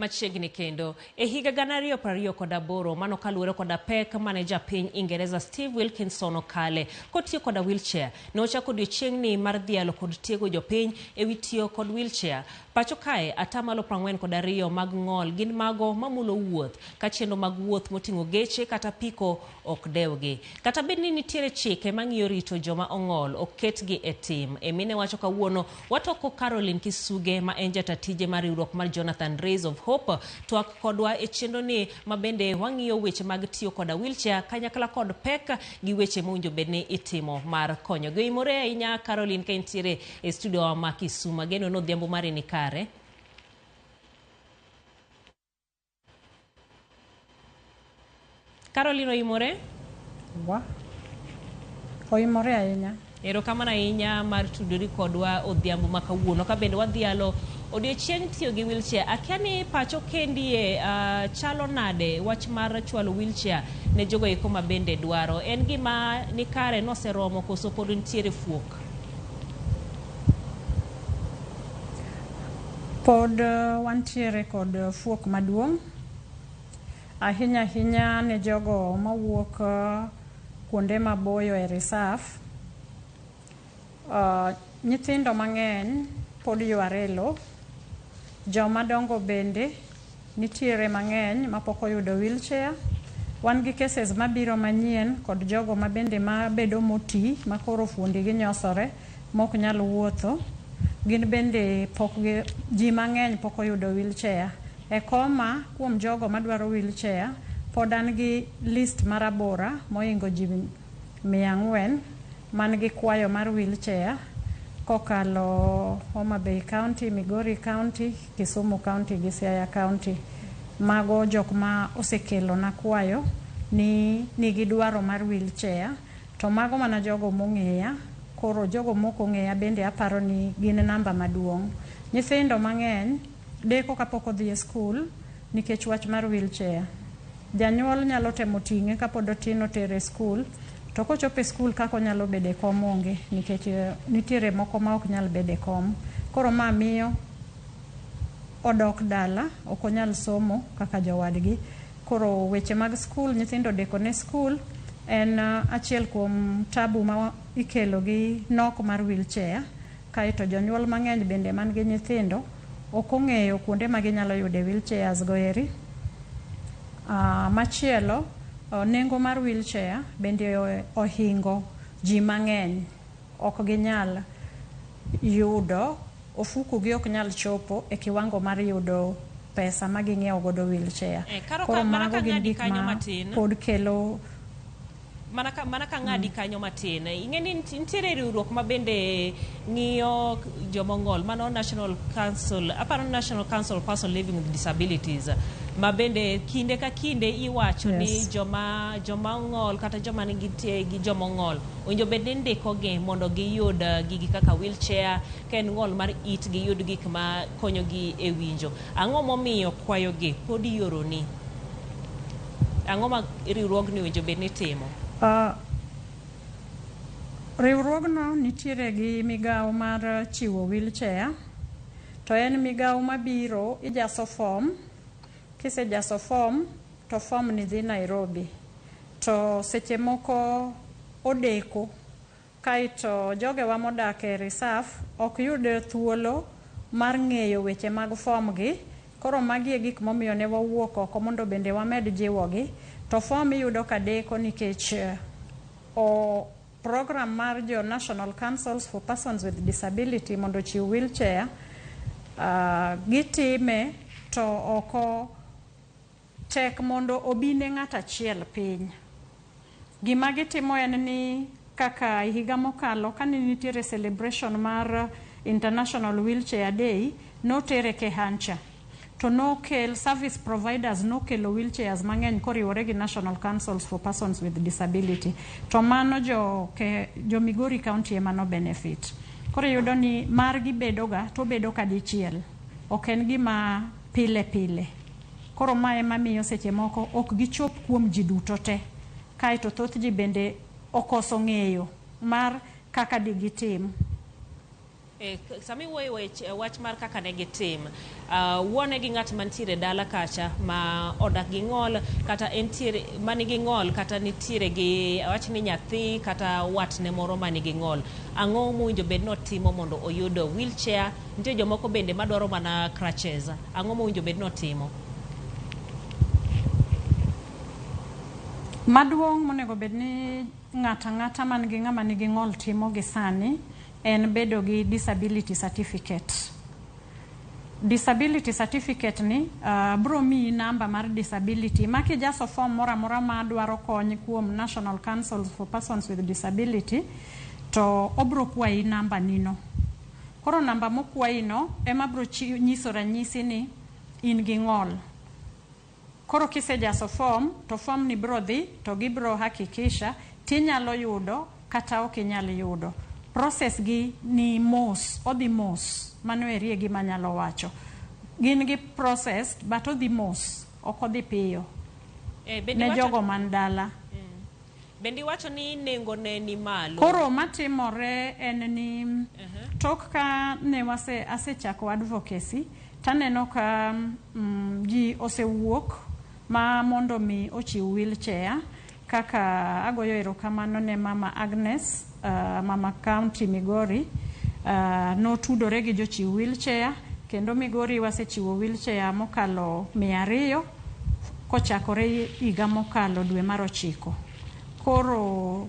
Machiegni kendo e higa 2028 mano kaluwore koda pek mane japiny Ingereza Steve Wilkinson okale kotiyo koda wheelchair ne ochako odiochiengni mar dhialo kod tiego jopiny ewi tiyo kod wheelchair. Pacho kae atamalo 42 mag ng'ol gin mago mamulo wuoth ka chenro mag wuoth moting'o geche kata piko ok dewgi. Kata bedni nitiere chike mang'iyo rito joma ong'ol oketgi e tim. Emine wacho kawuono watoko Caroline Kisuge ma en jatatije mar riwruok mar Jonathan Rays of Hope twak kodwa e chenro ni mabende wang'iyo weche mag tiyo koda wheelchair kanyakla kod pek gi weche mowinjo bedni itimo mar konyo. Goimore ahinya Caroline ka intiere e studio ma Kisumu. Geno no dhiambo mari ni kare. Caroline oimore? Oimore ahinya. Erokamano ahinya mar tudori kodwa odhiambo ma kawuono ka bende wadhialo odiochieng' tiyo gi wheelchair. Akia ni pacho kendie chalo nade wach mar chwalo wheelchair ne jogo eko ma bende dwaro. En gima ni kare noseromo koso pod nitiere fuok? Pod wantiere kod fuok maduong'. Ahinya ne jogo mawuok kuonde maboyo e reserve. Nyithindo mang'eny pod yware lo. Joma dongo bende nitiere mang'eny mapok oyudo wheelchair. Wan gi cases mabiro manyien kod jogo mabende mabedo moti makoro fuondigi nyosore mok nyal wuotho. Gin bende ji mang'eny pok oyudo wheelchair. E koma kuom jogo madwaro wheelchair pod an gi list marabora moingo ji 400 man gi kwayo mar wheelchair kokalo Homa Bay County, Migori County, Kisumu County gi Siaya County. Mago jok ma osekelo na kwayo ni nigi dwaro mar wheelchair. To mago mana jogo mong'eya. Koro jogo moko ng'eya bende aparo ni gin namba maduong'. Nyithindo mang'eny deko kapok odhi e skul nikech wach mar wheelchair. Janyuol nyalo temo ting'e kapod otin otere skul. To kochopo e skul kako nyalo bede kom onge nikech nitiere moko ma ok nyal bede kom. Koro ma miyo odok dala ok onyal somo kaka jowadgi. Koro weche mag skul nyithindo deko ne skul en achiel kuom tabu ma ikelo gi nok mar wheelchair. Kaeto jonyuol mang'eny bende man gi nyithindo ok ong'eyo kuonde ma ginyalo yude wheelchairs go eri. Machielo nengo mar wheelchair bende ohingo ji mang'eny. Ok ginyal yudo, ofuku gi ok nyal chopo e kiwango mar yudo pesa ma ging'iewo godo wheelchair. Koro mago gin gik ma pod kelo mana ka ng'adi kanyo matin. Ing'eni nitiere riwruok ma bende ng'iyo jomong'ol mano National Council of Persons Living with Disabilities ma bende kinde ka kinde iwacho ni joma ong'ol kata joma nigi gi jomong'ol owinjo bed ni ndikogi mondo giyud gigi kaka wheelchair ka en ng'ol mar it giyud gik ma konyogi e winjo. Ang'o momiyo kwayogi pod ioroni? Ang'o ma riwruogni owinjo bed ni timo? Riwruogno nitiere gi migawo mar chiwo wheelchair. To en migawo mabiro ijaso form. Kisejaso form to form ni dhi Nairobi. To seche moko odeko. Kaito jogewa modak e reserve ok yud thuolo mar ng'eyo weche mag form gi. Koro magi e gik momiyo ne wawuok oko mondo bende wamed jiwogi. To form iyudo kadeko nikech program mar jo National Councils for Persons with Disability mondo chiw wheelchair gitime to oko tek mondo obine ng'at achiel piny. Gima gitimo en ni kaka higa mokalo kane nitiere celebration mar International Wheelchair Day notere Kehancha. To nokel service providers nokelo wheelchairs mang'eny koriwore gi National Councils for Persons with Disability. To mano jo Migori County ema no benefit. Koro yudo ni margi bedoga to bedo kadichiel. Ok en gima pile. Koro ma ema miyo seche moko ok gichop kuom ji duto te. Kaeto thoth ji bende okoso ng'eyo mar kaka digitim. Sami wach mar kaka ne gitim wuone gi ng'at mantiere dala kacha ma odak gi ng'ol kata entiere manigi ng'ol kata nitiere gi wach ni nyathi kata watne moro manigi ng'ol, ang'o mowinjo bed notimo mondo oyud wheelchair? Nitie jomoko bende madwaro mana crutches, ang'o mowinjo bed notimo? Maduong' monego bed ni ng'ata man gi ng'ama nigi ng'ol timo gi sani en bedo gi disability certificate. Disability certificate ni bro miyi namba mar disability ma kijaso form moro amora ma dwaro kony kuom National Council for Persons with Disability to obro kwayi namba nino. Koro namba mokwayi no ema bro nyiso ranyisi ni in gi ng'ol. Koro kisejaso form to form ni bro dhi to gibro hakikisha tinyalo yudo kata ok inyal yudo. Process gi ni mos, odhi mos, mano erie gima nyalo wacho. Gin gi process but odhi mos, ok odhi piyo. Ne jogo man dala. Bendi wacho ni nengo ne ni malo. Koro matimore en ni tok ka ne asechako advocacy, taneno ka ji osewuok ma mondo mi ochiw wheelchair, kaka agoyo erokamano ne Mama Agnes, Mama County Migori, notudore gi jochiw wheelchair, kendo Migori wasechiwo wheelchair mokalo 200 kochakore higa mokalo dwe mar 9. Koro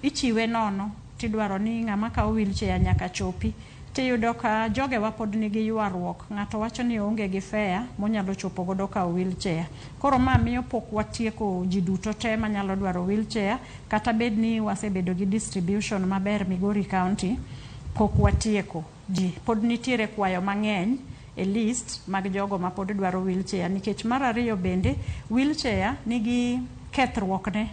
ichiwe nono, tidwaro ni ng'ama kawo wheelchair nyaka chopi. Tiyudo ka joge wa pod nigi ywaruok, ng'ato wacho ni onge gi fare monyalo chopo godo kawo wheelchair. Koro ma miyo pok watieko ji duto te manyalo dwaro wheelchair, kata bed ni wasebedo gi distribution maber Migori County, pok watieko ji. Pod nitiere kwayo mang'eny e list mag jogo ma pod dwaro wheelchair, nikech mar ariyo bende wheelchair nigi kethruok ne.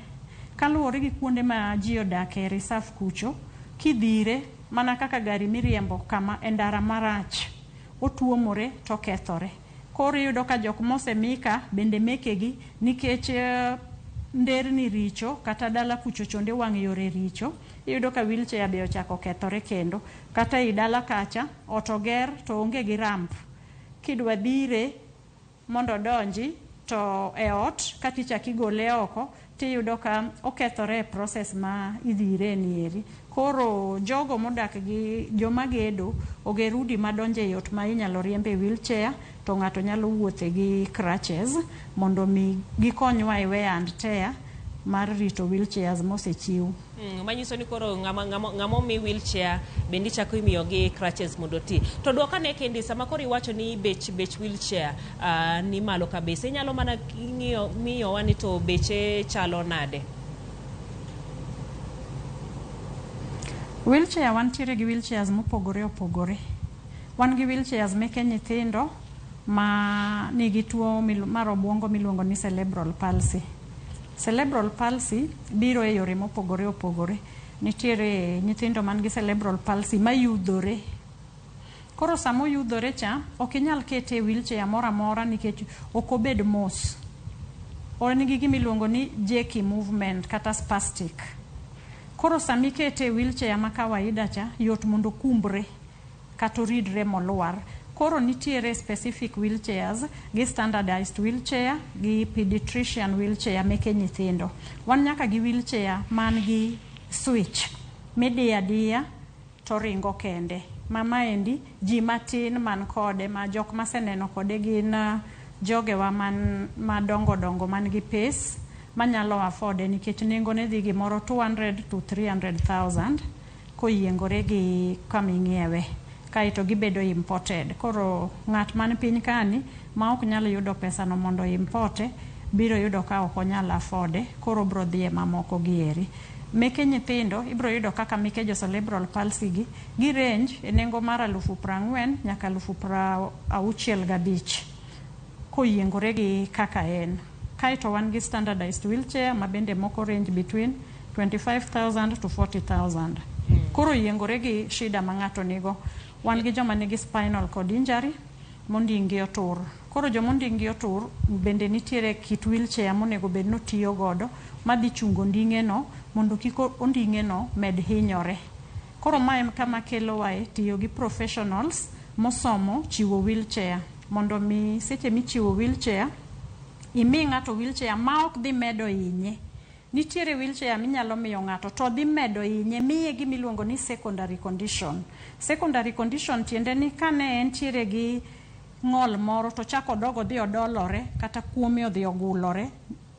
Kaluwore gi kuonde ma ji odake reserve kucho, kidhire mana kaka gari miriembo kama e ndara marach, otuomore to kethore. Koro yudo ka jok mosemika bende mekegi nikech nderni richo kata dala kucho chonde wang' yore richo, iyudo ka wheelchair be ochako kethore kendo. Kata i dala kacha otoger to onge gi ramp, kidwa dhire mondo donji to e ot kati chaki gole oko tiyudo ka okethore e process ma idhire ni eri. Koro jogo modak gi joma gedo oger udi madonje yot ma inyalo riembe wheelchair, to ng'ato nyalo wuothe gi crutches mondo mi gikonywa e wear and tear mar rito wheelchairs mosechiw. Manyiso ni koro ng'amo mi wheelchair bendi chako imiyo gi crutches mondo ti. To dwoka ne kendi sama koro iwacho ni bech wheelchair ni malo kabisa, inyalo mana miyo wani to beche chalo nade? Wheelchair wantiere gi wheelchairs mopogore opogore. Wan gi wheelchairs meke nyithindo ma nigi tuo mar obwongo miluongo ni cerebral palsy. Cerebral palsy biro e yore mopogore opogore. Nitiere nyithindo man gi cerebral palsy mayudhore. Koro samo yudhore cha, ok inyal kete e wheelchair moro amora nikech ok obed mos. Nigi gimiluongo ni jerky movement kata spastic. Koro sami kete e wheelchair ma kawaida cha, yot mondo kumbre kata ridre molwar. Koro nitiere specific wheelchairs gi standardized wheelchair gi pediatrician wheelchair meke nyithindo. Wan nyaka gi wheelchair man gi switch midiyo adiya to ringo kende. Mama endi ji matin man kode, ma jok maseneno kode gin jogewa madongo man gi pes manyalo afford, nikech nengo ne dhi gimoro 200 to 300,000 koyiengore gi kaming'iewe, kaito gibedo imported. Koro ng'at man piny kani ma ok nyalo yudo pesa no mondo importe biro yudo ka ok onyal afford, koro bro dhi e mamoko gieri. Meke nyithindo ibro yudo kaka meke jo cerebral palsy gi range e nengo mar 40,000 nyaka 65,000 koyiengore gi kaka en. Kaito wan gi standardized wheelchair ma bende moko range between 25,000 to 40,000. Koro yiengore gi shida ma ng'ato nigo. Wan gi joma nigi spinal cord injury, mondingi otur. Koro jomondingi otur bende nitiere kit wheelchair monego bed no tiyo godo madhi chungo nding'e no mondo kik onding'e no med hinyore. Koro mae kama kelo wae tiyo gi professionals mosomo chiwo wheelchair mondo mi seche michiwo wheelchair imi ng'ato wheelchair ma ok dhi medo inye. Nitiere wheelchair minyalo miyo ng'ato to dhi medo inye, miye gimiluongo ni secondary condition. Secondary condition tiende ni kane entiere gi ng'ol moro to chako dogo dhi odolore kata kuome odhi ogulore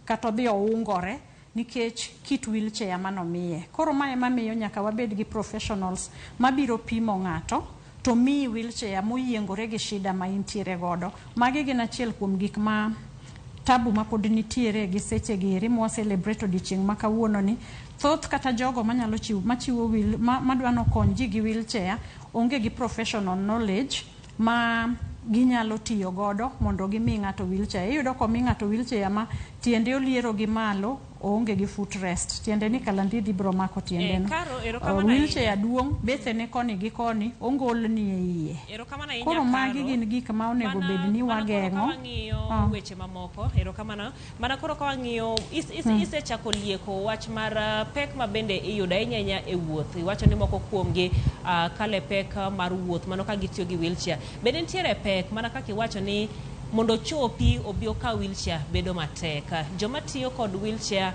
kata odhi oungore nikech kit wheelchair manomiye. Koro mae mamiyo nyaka wabed gi professionals mabiro pimo ng'ato to miyi wheelchair moyiengore gi shida ma intiere godo. Magi gin achiel kuom gik ma tabu ma pod nitiere gi seche giri mwa celebrate odiochieng' ma kawuono ni. Thoth kata jogo manyalo machiwo madwano kony ji gi wheelchair onge gi professional knowledge ma ginyalo tiyo godo mondo gimi ng'ato wheelchair. Iyudo komi ng'ato wheelchair ma tiende oliero gi malo oonge gi footrest, tiende ni kalandhidhi biro mako tiende no. Wheelchair duong' bethene koni gi koni ongolni e iye. Koro magi gin gik ma onego bed ni wageng'o. Weche mamoko erokamano mana koro ka wang'iyo isechako lieko wach mar pek ma bende iyudo ahinya e wuoth. Iwacho ni moko kuomgi kale pek mar wuoth mano ka gitiyo gi wheelchair. Bende nitiere pek mana kaka iwacho ni mondo chopi obi okaw wheelchair bedo matek. Joma tiyo kod wheelchair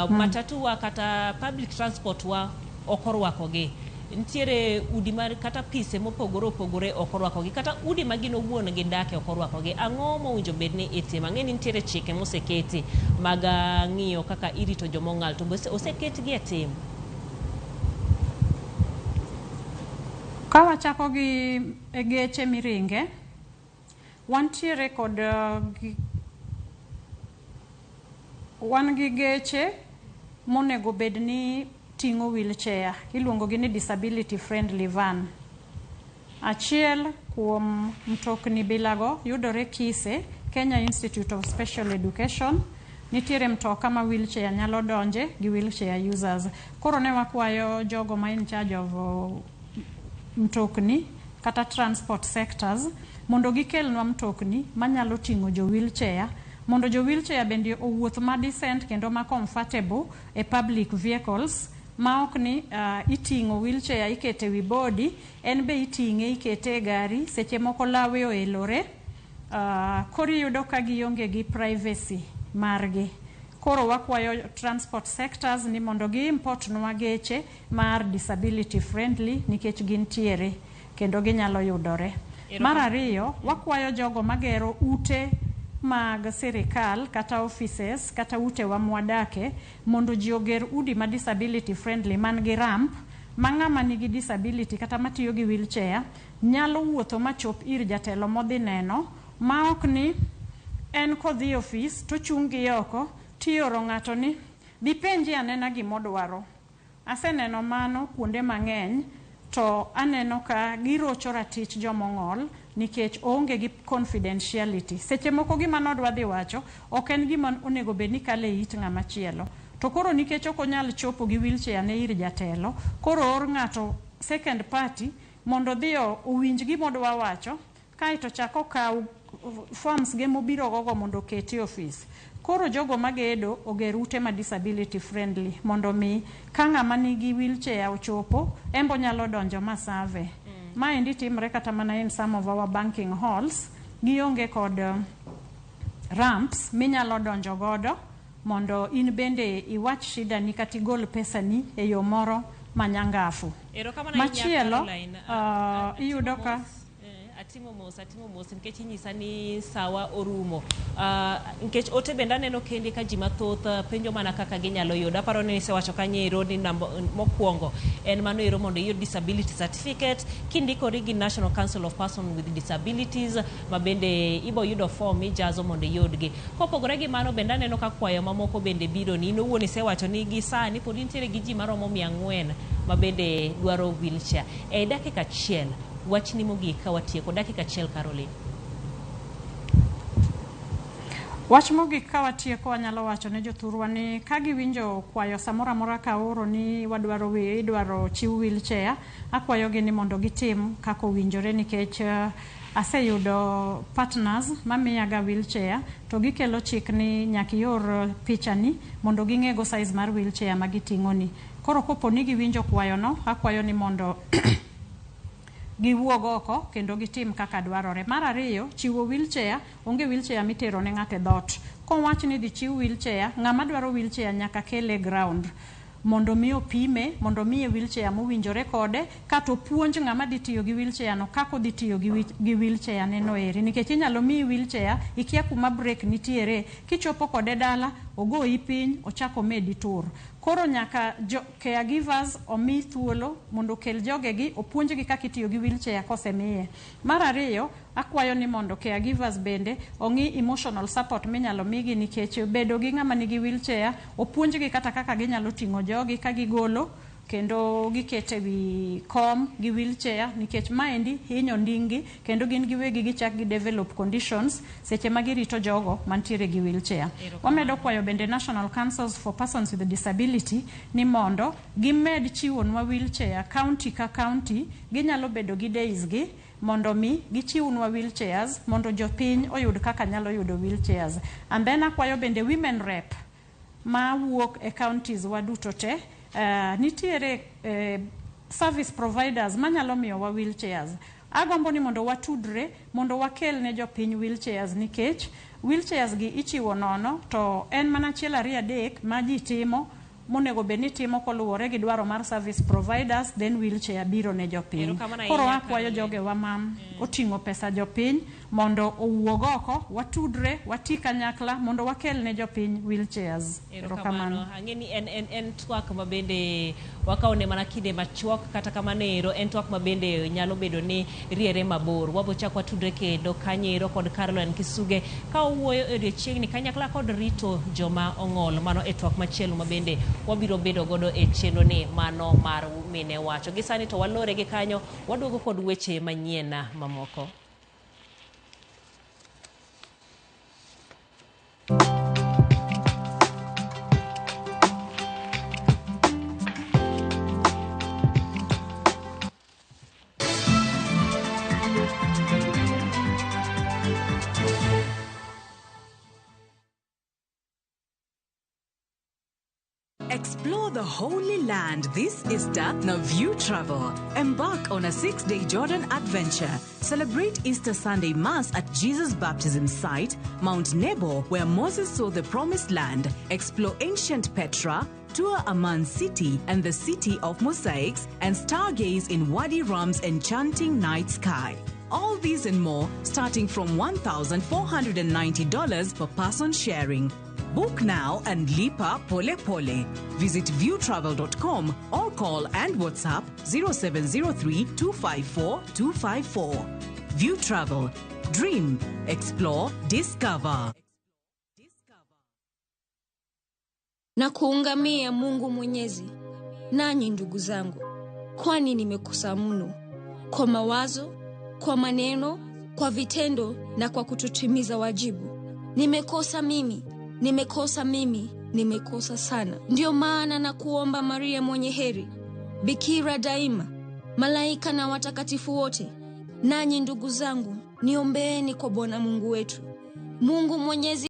matatu wa kata public transport wa okorwakogi. Nitiere udi mar kata pise mopogore opogore okorwakogi kata udi magino wuon gi dake okorwakogi. Ang'o mowinjo bedni itimo? Ang'e ni nitiere chike moseketi mag ng'iyo kaka irito jomong'al to oseketgi e tim. Ka wachako gi geche miringe, wantiere kod wan gi geche monego bed ni ting'o wheelchair, iluongo gi ni disability friendly van. Achiel kuom mtokni bilago yudore Kise, Kenya Institute of Special Education. Nitiere mtoka ma wheelchair nyalo donje gi wheelchair users. Koro ne wakwayo jogo ma in charge of mtokni kata transport sectors mondo gikelnwa mtokni manyalo ting'o jo wheelchair mondo jo wheelchair bende owuoth ma decent kendo ma comfortable e public vehicles ma ok ni iting'o wheelchair ikete wi body, en be iting'e ikete e gari, seche moko lawe oelore, koro iyudo ka gionge gi privacy margi. Koro wakwayo transport sectors ni mondo gi import nwa geche mar disability friendly nikech gintiere kendo ginyalo yudore. Mar ariyo, wakwayo jogo magero ute mag sirikal kata offices kata ute wa mwadake mondo ji oger udi ma disability friendly man gi ramp ma ng'ama nigi disability kata matiyo gi wheelchair nyalo wuotho machop ir jatelo modhi neno ma ok ni en kodhi office to chungi oko tioro ng'ato ni dhi penji anena gimodwaro. Aseneno mano kuonde mang'eny to aneno ka girocho ratich jomong'ol nikech onge gi confidentiality. Seche moko gima nodwa dhi wacho ok en gima onego bed ni kale it ng'ama chielo. To koro nikech ok onyal chopo gi wheelchair ne ir jatelo, koro or ng'ato second party mondo dhi owinj gimodwa wacho kaito chako kaw forms ge mobiro gogo mondo keti office. Koro jogo magedo oger ute ma disability friendly mondo mi ka ng'ama nigi wheelchair ochopo embo nyalo donjo masave. Maendi timre kata mana in some of our banking halls gionge kod ramps minyalo donjo godo mondo in bende iwach shida ni kata igol pesa ni e yo moro manyangafu. Machielo iyudo ka atimo mos nikech inyisa ni sawa orumo. Nikech ote bende aneno kendi ka ji mathoth penjo mana kaka ginyalo yudo. Aparo ni isewacho kanyo ni mokwongo en mano ero mondo iyud disability certificate kindikori gi National Council of Persons with Disabilities ma bende ibo yudo form ijazo mondo iyudgi. Kopogore gi mano bende aneno ka kwayo mamoko bende biro ni inowuon isewacho ni gi sani pod nitiere gi ji maromo 400 ma bende dwaro wheelchair. E dakika achiel wach ni mogik ka watieko dakika achiel Caroline. Wach mogik ka watieko wanyalo wacho ne jothurwa ni ka giwinjo kwayo samora mora ka oro ni idwaro chiw wheelchair, akwayo gi ni mondo gitim kako winjore nikech aseyudo partners mamiyaga wheelchair to gikelo chik ni nyaki yor picha ni mondo ging'ego size mar wheelchair ma giting'o ni. Koro kopo ni giwinjo kwayono, akwayo ni mondo giwuog oko kendo gitim kaka dwarore. Mar ariyo, chiwo wheelchair, onge wheelchair mitero ne ng'ate dhot. Kowach ni dhi chiw wheelchair, ng'ama dwaro wheelchair nyaka kele ground mondo mi opime, mondo mi wheelchair mowinjore kode, kato puonj ng'ama dhi tiyo gi wheelchair no kako dhi tiyo gi wheelchair neno eri. Nikech inyalo mi wheelchair, ikia kuma break nitiere, kichopo kode dala, ogoyi piny, ochako medi tur. Koro nyaka caregivers omi thuolo mondo kel jogegi, opuonjgi kaka itiyo gi wheelchair kosemiye. Mar ariyo, akwayo ni mondo caregivers bende ong'i emotional support minyalo migi, nikech bedo gi ng'ama nigi wheelchair, opuonjgi kata kaka ginyalo ting'o jogi ka gigolo kendo gikete wi kom gi wheelchair, nikech maendi hinyo ndinggi kendo gin giwegi gichak gi develop conditions seche ma girito jogo mantiere gi wheelchair. Wamedo kwayo bende National Councils for Persons with Disability ni mondo gimed chiwonwa wheelchair county ka county, ginyalo bedo gi days gi mondo mi gichiwnwa wheelchairs mondo jopiny oyud kaka nyalo yudo wheelchairs. And then akwayo bende women rep ma wuok e counties waduto te, nitiere service providers manyalo miyo wa wheelchairs. Agombo ni mondo watudre, mondo wakel ne jopiny wheelchairs, nikech wheelchairs gi ichiwo nono, to en mana achiel ariyo adek ma ji timo monego beni timo koluwore gi dwaro mar service providers, then wheelchair biro ne jopiny. Koro akwayo joge wa mam oting'o pesa jopiny mondo owuog oko, watudre, wati kanyakla mondo wakel ne jopiny wheelchairs. Erokamano. Ang'eni en twak mabende wakaone mana kinde machuok, kata kamanero en twak mabende nyalo bedo ni riere mabor. Wabo chak watudre kendo Kanyero kod Caroline Kisuge ka owuoyo e odiochiengni kanyakla kod rito joma ong'ol. Mano e twak machielo mabende wabiro bedo godo e chenro ni mano mar mine wacho. Gisani to walore gi kanyo, waduogo kod weche manyien mamoko. Explore the Holy Land this Easter na View Travel. Embark on a 6-day Jordan adventure. Celebrate Easter Sunday Mass at Jesus Baptism Site, Mount Nebo, where Moses saw the Promised Land. Explore ancient Petra, tour Amman City and the City of Mosaics, and stargaze in Wadi Rum's enchanting night sky. All these and more starting from $1,490 per person sharing. Book now and lipa pole pole. Visit viewtravel.com or call and WhatsApp 0703 254 254. View Travel. Dream, explore, discover. Na kuungamia Mungu Mwenyezi, nanyi ndugu zangu, kwani nimekosa mno kwa mawazo, kwa maneno, kwa vitendo na kwa kutotimiza wajibu. Nimekosa mimi, nimekosa sana. Ndio maana na kuomba Maria mwenye heri, Bikira daima, malaika na watakatifu wote, nanyi ndugu zangu, niombeeni kwa Bwana Mungu wetu. Mungu Mwenyezi